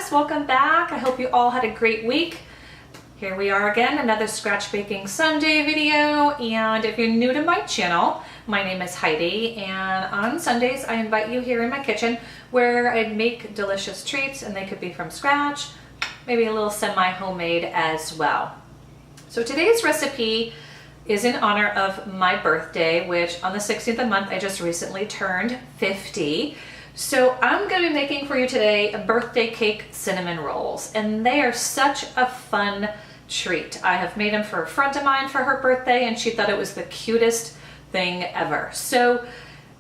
guys, welcome back. I hope you all had a great week. Here we are again, another Scratch Baking Sunday video, and if you're new to my channel, my name is Heidi, and on Sundays I invite you here in my kitchen where I make delicious treats, and they could be from scratch, maybe a little semi-homemade as well. So today's recipe is in honor of my birthday, which on the 16th of the month I just recently turned 50. So I'm going to be making for you today a birthday cake cinnamon rolls, and they are such a fun treat. I have made them for a friend of mine for her birthday, and she thought it was the cutest thing ever. So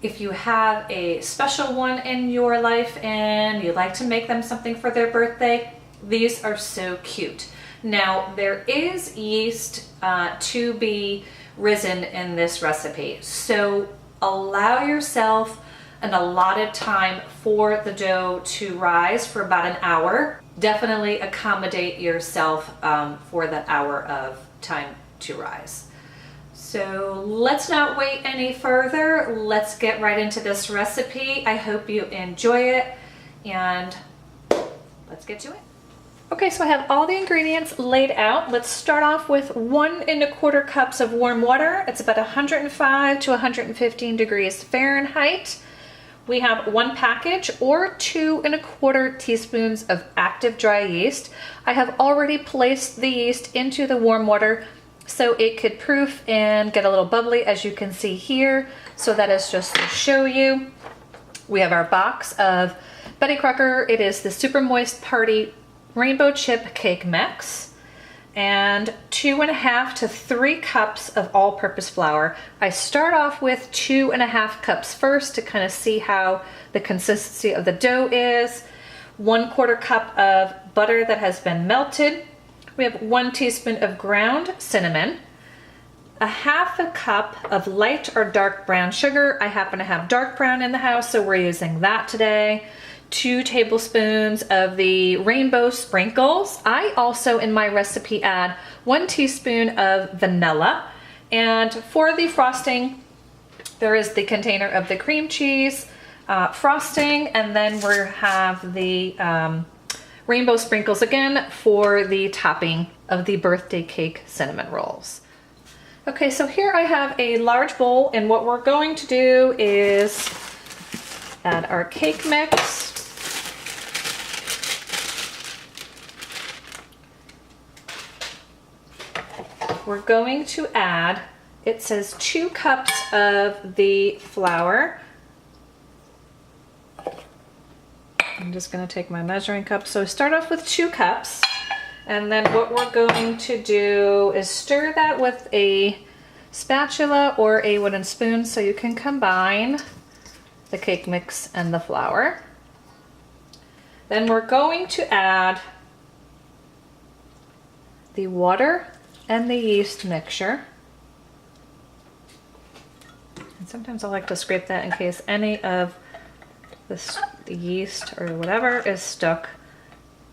if you have a special one in your life and you like to make them something for their birthday, these are so cute. Now there is yeast to be risen in this recipe, so allow yourself an allotted time for the dough to rise for about an hour. Definitely accommodate yourself for that hour of time to rise. So let's not wait any further. Let's get right into this recipe. I hope you enjoy it, and let's get to it. Okay, so I have all the ingredients laid out. Let's start off with 1 1/4 cups of warm water. It's about 105 to 115 degrees Fahrenheit. We have 1 package or 2 1/4 teaspoons of active dry yeast. I have already placed the yeast into the warm water so it could proof and get a little bubbly, as you can see here. So that is just to show you. We have our box of Betty Crocker. It is the SuperMoist Party Rainbow Chip Cake Mix, and 2.5 to 3 cups of all-purpose flour. I start off with 2.5 cups first to kind of see how the consistency of the dough is. 1/4 cup of butter that has been melted. We have 1 teaspoon of ground cinnamon. 1/2 cup of light or dark brown sugar. I happen to have dark brown in the house, so we're using that today. 2 tablespoons of the rainbow sprinkles. I also in my recipe add 1 teaspoon of vanilla. And for the frosting, there is the container of the cream cheese frosting, and then we have the rainbow sprinkles again for the topping of the birthday cake cinnamon rolls. Okay, so here I have a large bowl, and what we're going to do is add our cake mix. We're going to add, it says 2 cups of the flour. I'm just going to take my measuring cup. So start off with 2 cups, and then what we're going to do is stir that with a spatula or a wooden spoon so you can combine the cake mix and the flour. Then we're going to add the water and the yeast mixture. And sometimes I like to scrape that in case any of the yeast or whatever is stuck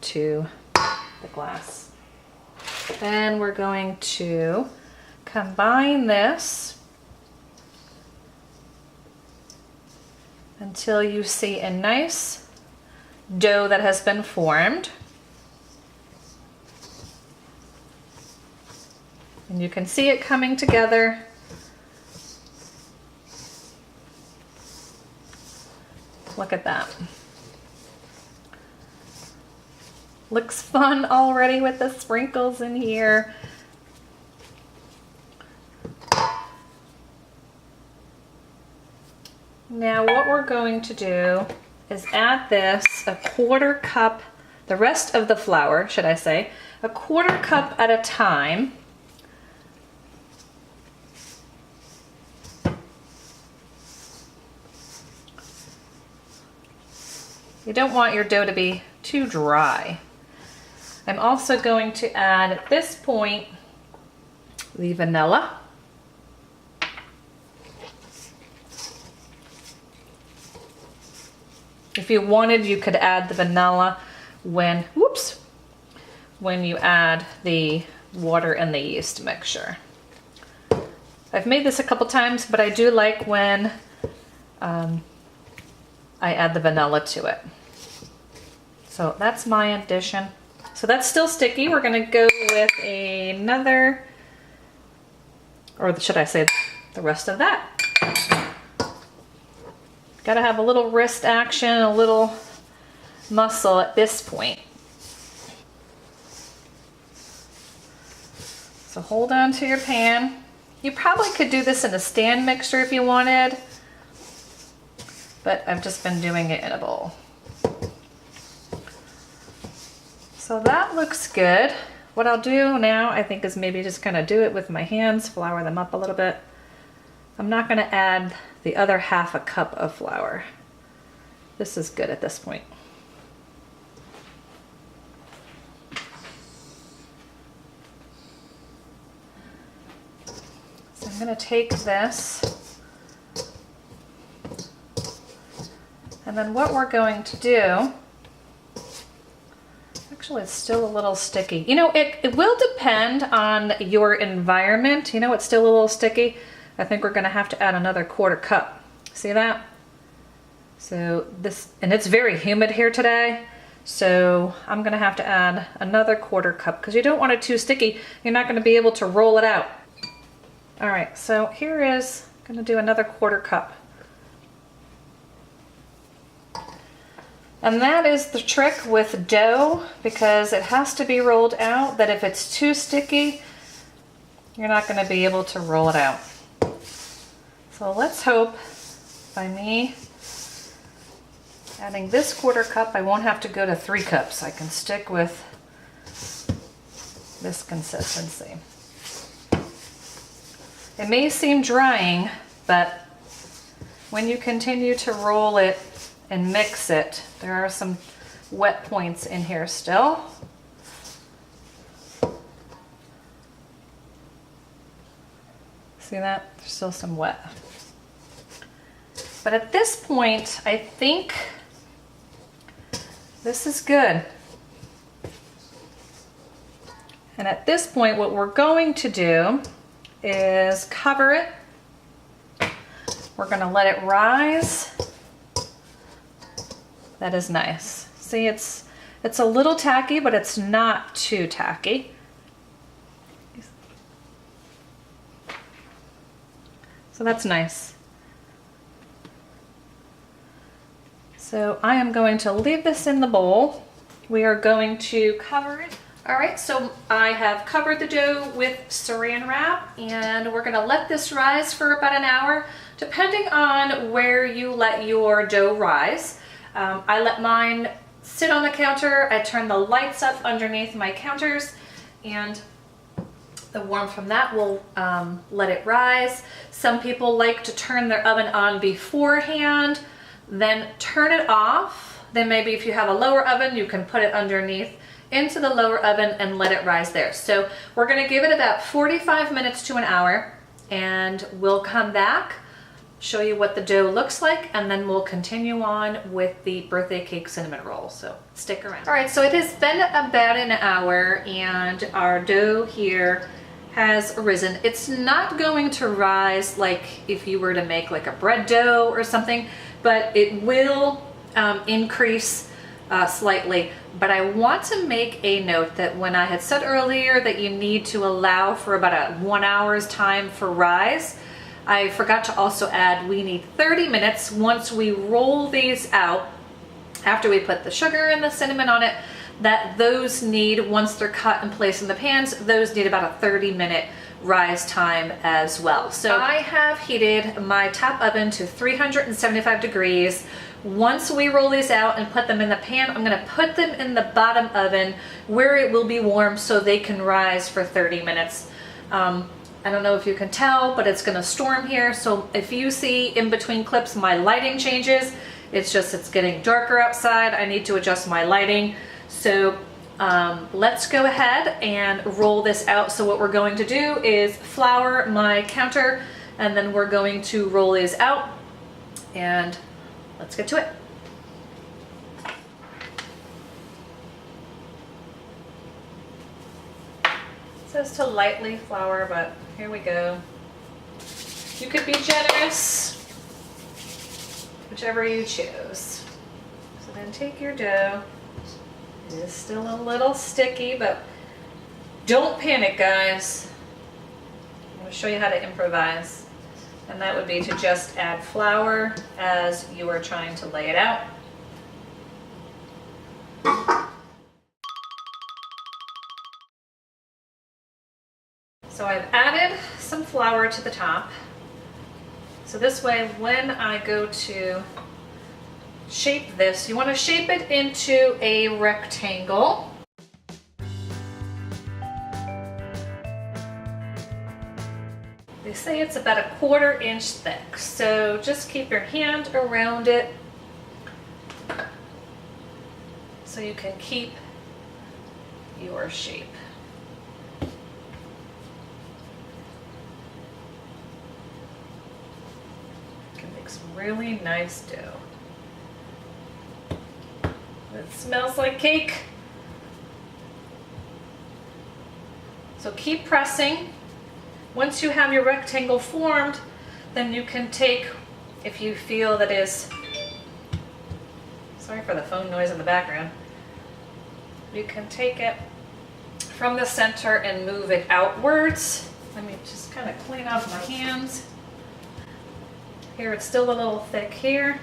to the glass. Then we're going to combine this until you see a nice dough that has been formed. And you can see it coming together. Look at that. Looks fun already with the sprinkles in here. Now what we're going to do is add this 1/4 cup, the rest of the flour, should I say, 1/4 cup at a time. You don't want your dough to be too dry. I'm also going to add at this point the vanilla. If you wanted, you could add the vanilla when you add the water and the yeast mixture. I've made this a couple times, but I do like when I add the vanilla to it. So that's my addition. So that's still sticky. We're gonna go with another, or should I say the rest of that. Gotta have a little wrist action, a little muscle at this point. So hold on to your pan. You probably could do this in a stand mixer if you wanted, but I've just been doing it in a bowl. So that looks good. What I'll do now, I think, is maybe just kind of do it with my hands, flour them up a little bit. I'm not gonna add the other half a cup of flour. This is good at this point. So I'm gonna take this, and then what we're going to do, actually it's still a little sticky. You know, it will depend on your environment. You know, it's still a little sticky. I think we're gonna have to add another 1/4 cup. See that? So this, and it's very humid here today, so I'm gonna have to add another 1/4 cup because you don't want it too sticky. You're not gonna be able to roll it out. All right, so here is, I'm gonna do another 1/4 cup. And that is the trick with dough, because it has to be rolled out, that if it's too sticky, you're not gonna be able to roll it out. So let's hope by me adding this 1/4 cup, I won't have to go to 3 cups. I can stick with this consistency. It may seem drying, but when you continue to roll it and mix it, there are some wet points in here still. See that? There's still some wet. But at this point, I think this is good. And at this point, what we're going to do is cover it. We're gonna let it rise. That is nice. See, it's a little tacky, but it's not too tacky. So that's nice. So I am going to leave this in the bowl. We are going to cover it. All right, so I have covered the dough with saran wrap, and we're gonna let this rise for about an hour, depending on where you let your dough rise. I let mine sit on the counter. I turn the lights up underneath my counters, and the warmth from that will let it rise. Some people like to turn their oven on beforehand, then turn it off. Then maybe if you have a lower oven, you can put it underneath into the lower oven and let it rise there. So we're gonna give it about 45 minutes to an hour, and we'll come back, show you what the dough looks like, and then we'll continue on with the birthday cake cinnamon roll. So stick around. All right, so it has been about an hour, and our dough here has risen. It's not going to rise like if you were to make like a bread dough or something, but it will increase slightly. But I want to make a note that when I had said earlier that you need to allow for about 1 hour's time for rise, I forgot to also add we need 30 minutes once we roll these out, after we put the sugar and the cinnamon on it, that those need, once they're cut and placed in the pans, those need about a 30-minute rise time as well. So I have heated my top oven to 375 degrees. Once we roll these out and put them in the pan, I'm gonna put them in the bottom oven where it will be warm so they can rise for 30 minutes. I don't know if you can tell, but it's gonna storm here. So if you see in between clips my lighting changes, it's getting darker outside. I need to adjust my lighting. So let's go ahead and roll this out. So what we're going to do is flour my counter, and then we're going to roll these out, and let's get to it. It says to lightly flour, but here we go. You could be generous, whichever you choose. So then take your dough, It is still a little sticky, but don't panic, guys. I'm going to show you how to improvise. And that would be to just add flour as you are trying to lay it out. So I've added some flour to the top. So this way, when I go to shape this, you want to shape it into a rectangle. They say it's about 1/4 inch thick, so just keep your hand around it so you can keep your shape. You can make some really nice dough. It smells like cake. So keep pressing. Once you have your rectangle formed, then you can take, if you feel that is, sorry for the phone noise in the background, you can take it from the center and move it outwards. Let me just kind of clean off my hands. Here it's still a little thick here.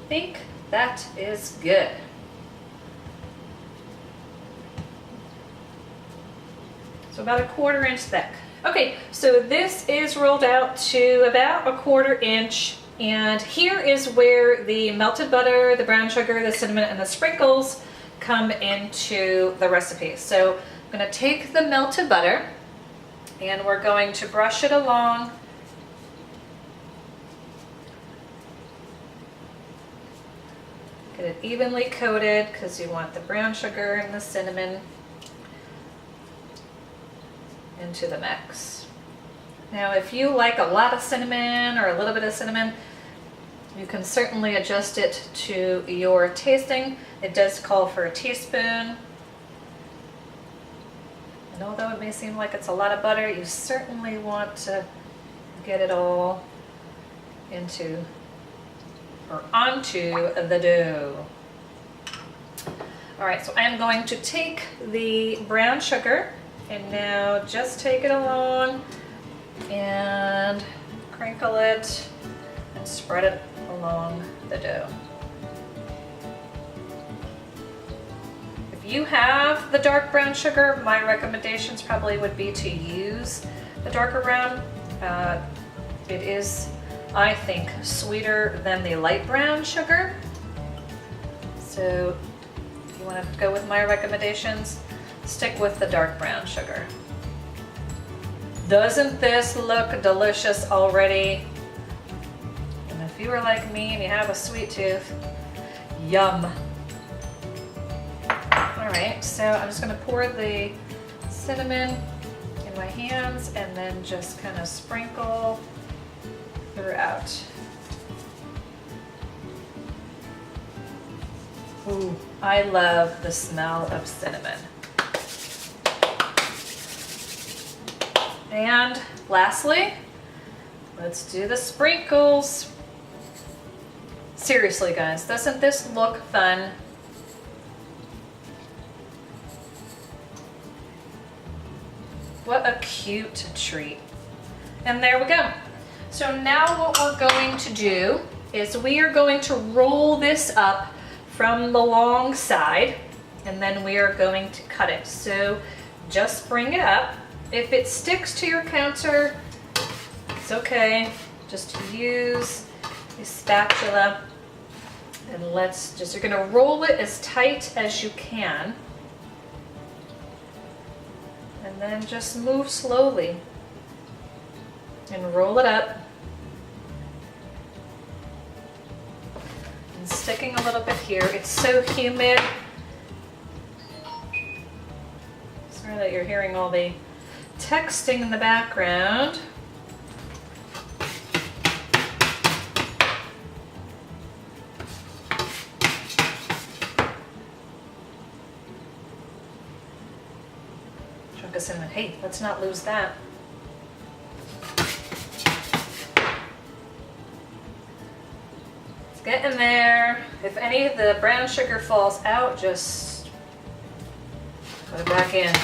I think that is good. So about 1/4 inch thick. Okay, so this is rolled out to about 1/4 inch, and here is where the melted butter, the brown sugar, the cinnamon, and the sprinkles come into the recipe. So I'm going to take the melted butter and we're going to brush it along. Get it evenly coated because you want the brown sugar and the cinnamon into the mix. Now if you like a lot of cinnamon or a little bit of cinnamon, you can certainly adjust it to your tasting. It does call for a teaspoon. And although it may seem like it's a lot of butter, you certainly want to get it all into or onto the dough. All right, so I'm going to take the brown sugar and now just take it along and crinkle it and spread it along the dough. If you have the dark brown sugar, my recommendations probably would be to use the darker brown. It is, I think, sweeter than the light brown sugar. So if you want to go with my recommendations, stick with the dark brown sugar. Doesn't this look delicious already? And if you are like me and you have a sweet tooth, yum. All right, so I'm just going to pour the cinnamon in my hands and then just kind of sprinkle throughout. Ooh, I love the smell of cinnamon. And lastly, let's do the sprinkles. Seriously, guys, doesn't this look fun? What a cute treat. And there we go. So now what we're going to do is we are going to roll this up from the long side, and then we are going to cut it. So just bring it up. If it sticks to your counter, it's okay. Just use a spatula and you're gonna roll it as tight as you can. And then just move slowly and roll it up. And sticking a little bit here. It's so humid. Sorry that you're hearing all the texting in the background. the cinnamon. Hey, let's not lose that. Let's get in there. If any of the brown sugar falls out, just put it back in.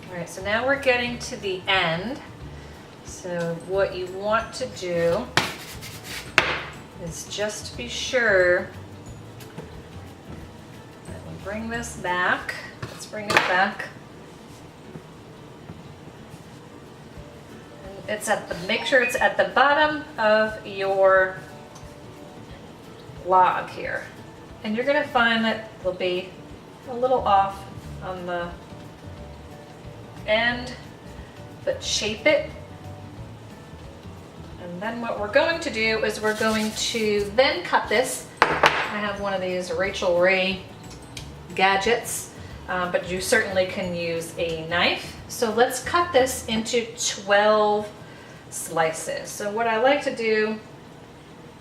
All right, so now we're getting to the end. So what you want to do is just to be sure that we bring this back. Let's bring it back. And it's at the, make sure it's at the bottom of your log here. And you're gonna find that it'll be a little off on the end, but shape it. And then what we're going to do is we're going to then cut this. I have one of these Rachel Ray gadgets, but you certainly can use a knife. So let's cut this into 12 slices. So what I like to do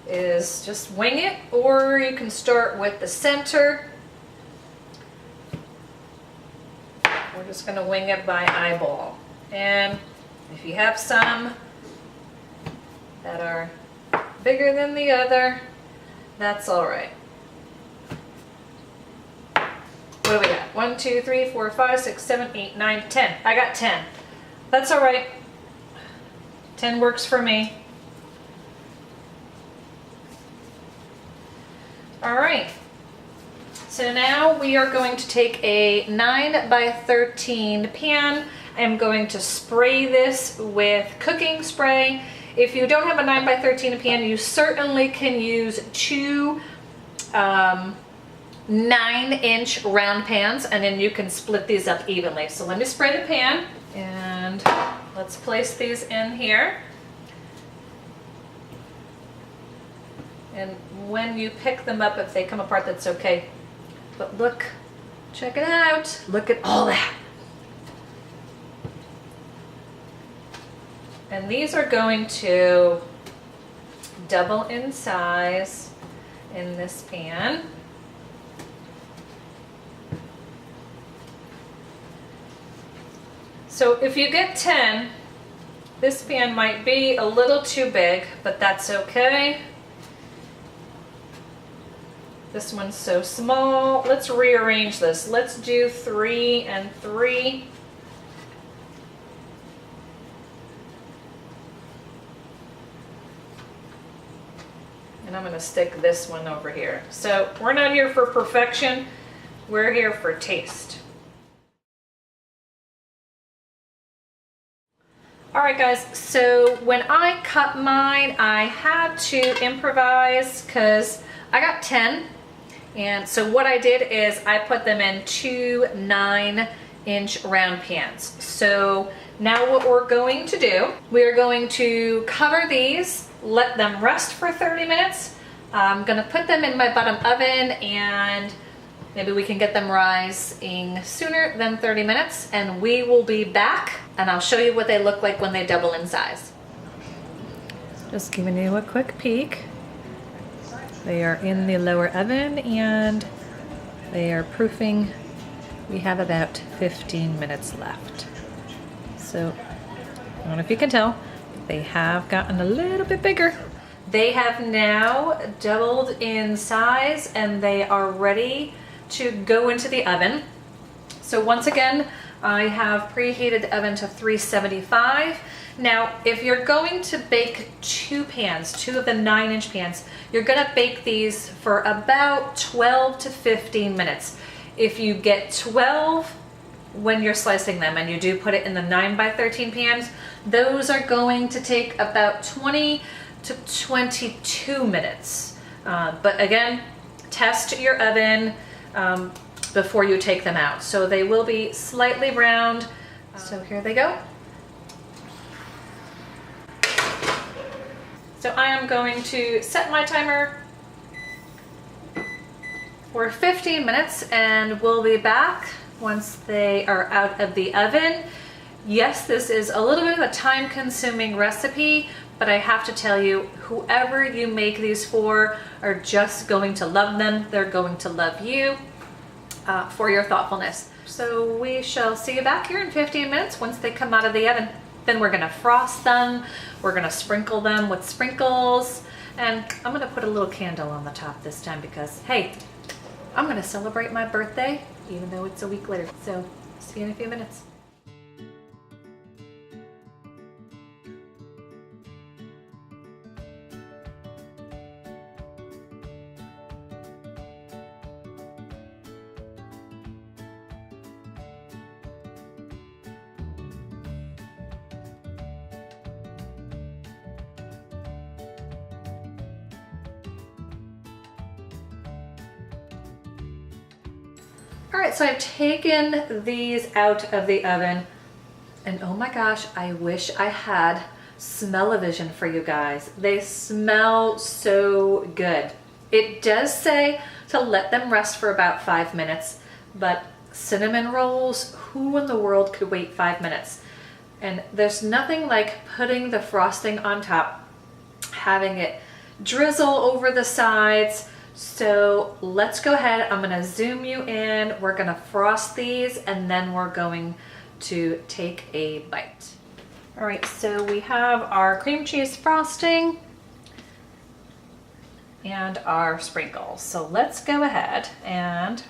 is just wing it, or you can start with the center. We're just going to wing it by eyeball. And if you have some that are bigger than the other, that's all right. What do we got? 1, 2, 3, 4, 5, 6, 7, 8, 9, 10. I got 10. That's all right. 10 works for me. All right. So now we are going to take a 9 by 13 pan. I'm going to spray this with cooking spray. If you don't have a 9 by 13 pan, you certainly can use two 9-inch round pans, and then you can split these up evenly. So let me spray the pan, and let's place these in here. And when you pick them up, if they come apart, that's okay. But look, check it out. Look at all that. And these are going to double in size in this pan. So if you get 10, this pan might be a little too big, but that's okay. This one's so small. Let's rearrange this. Let's do 3 and 3. And I'm going to stick this one over here. So we're not here for perfection. We're here for taste. All right, guys, so when I cut mine, I had to improvise because I got 10. And so what I did is I put them in two 9-inch round pans. So now what we're going to do, we are going to cover these, let them rest for 30 minutes. I'm gonna put them in my bottom oven, and maybe we can get them rising sooner than 30 minutes, and we will be back and I'll show you what they look like when they double in size. Just giving you a quick peek. They are in the lower oven and they are proofing. We have about 15 minutes left. So I don't know if you can tell, they have gotten a little bit bigger. They have now doubled in size and they are ready to go into the oven. So once again, I have preheated the oven to 375. Now, if you're going to bake two pans, two of the 9-inch pans, you're gonna bake these for about 12 to 15 minutes. If you get 12 when you're slicing them and you do put it in the 9 by 13 pans, those are going to take about 20 to 22 minutes. But again, test your oven before you take them out. So they will be slightly browned. So here they go. So I am going to set my timer for 15 minutes and we'll be back once they are out of the oven. Yes, this is a little bit of a time-consuming recipe, but I have to tell you, whoever you make these for are just going to love them. They're going to love you for your thoughtfulness. So we shall see you back here in 15 minutes once they come out of the oven. Then we're gonna frost them. We're gonna sprinkle them with sprinkles. And I'm gonna put a little candle on the top this time because, hey, I'm gonna celebrate my birthday even though it's a week later. So see you in a few minutes. All right, so I've taken these out of the oven and oh my gosh, I wish I had smell-o-vision for you guys. They smell so good. It does say to let them rest for about 5 minutes, but cinnamon rolls, who in the world could wait 5 minutes? And there's nothing like putting the frosting on top, having it drizzle over the sides. So let's go ahead. I'm gonna zoom you in. We're gonna frost these and then we're going to take a bite. All right, so we have our cream cheese frosting and our sprinkles. So let's go ahead and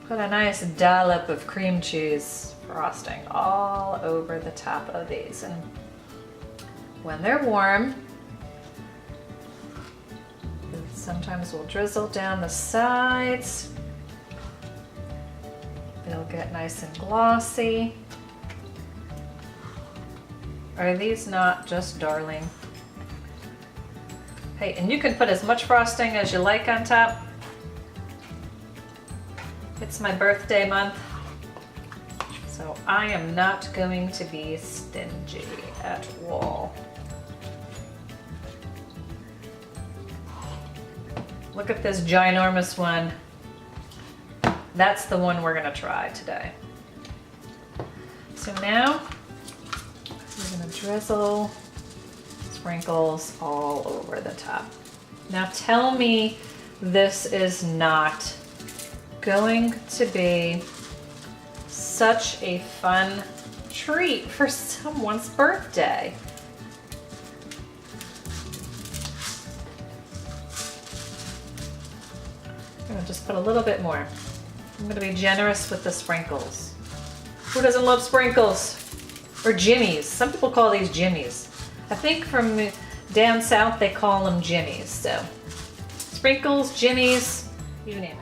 put a nice dollop of cream cheese frosting all over the top of these. And when they're warm, sometimes we'll drizzle down the sides. They'll get nice and glossy. Are these not just darling? Hey, and you can put as much frosting as you like on top. It's my birthday month, so I am not going to be stingy at all. Look at this ginormous one. That's the one we're gonna try today. So now we're gonna drizzle sprinkles all over the top. Now tell me this is not going to be such a fun treat for someone's birthday. I'm gonna just put a little bit more. I'm gonna be generous with the sprinkles. Who doesn't love sprinkles? Or jimmies. Some people call these jimmies. I think from down south they call them jimmies. So sprinkles, jimmies, you name it.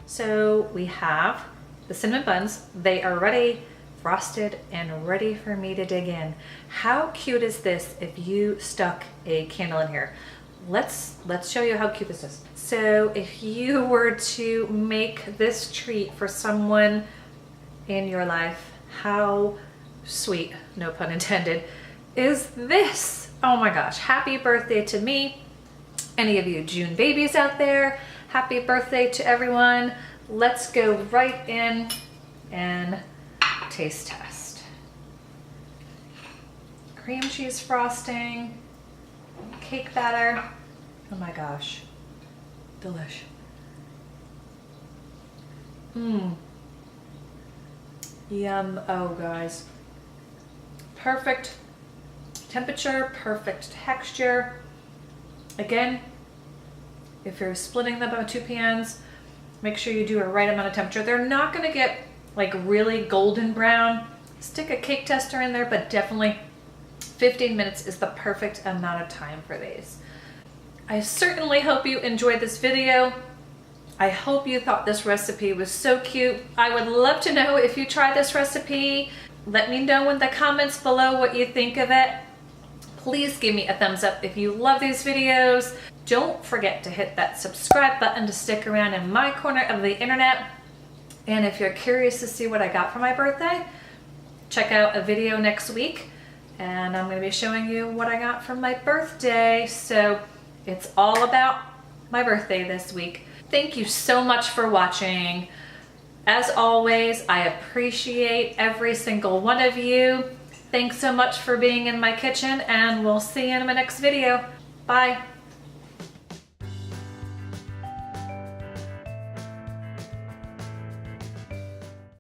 So we have the cinnamon buns. They are ready, frosted and ready for me to dig in. How cute is this if you stuck a candle in here? Let's show you how cute this is. So if you were to make this treat for someone in your life, how sweet, no pun intended, is this? Oh my gosh, happy birthday to me. Any of you June babies out there, happy birthday to everyone. Let's go right in and taste test. Cream cheese frosting, cake batter. Oh my gosh, delish. Yum. Oh guys, perfect temperature, perfect texture. Again, if you're splitting them on 2 pans, make sure you do a right amount of temperature. They're not gonna get like really golden brown. Stick a cake tester in there, but definitely 15 minutes is the perfect amount of time for these. I certainly hope you enjoyed this video. I hope you thought this recipe was so cute. I would love to know if you tried this recipe. Let me know in the comments below what you think of it. Please give me a thumbs up if you love these videos. Don't forget to hit that subscribe button to stick around in my corner of the internet. And if you're curious to see what I got for my birthday, check out a video next week. And I'm going to be showing you what I got for my birthday. So it's all about my birthday this week. Thank you so much for watching. As always, I appreciate every single one of you. Thanks so much for being in my kitchen, and we'll see you in my next video. Bye.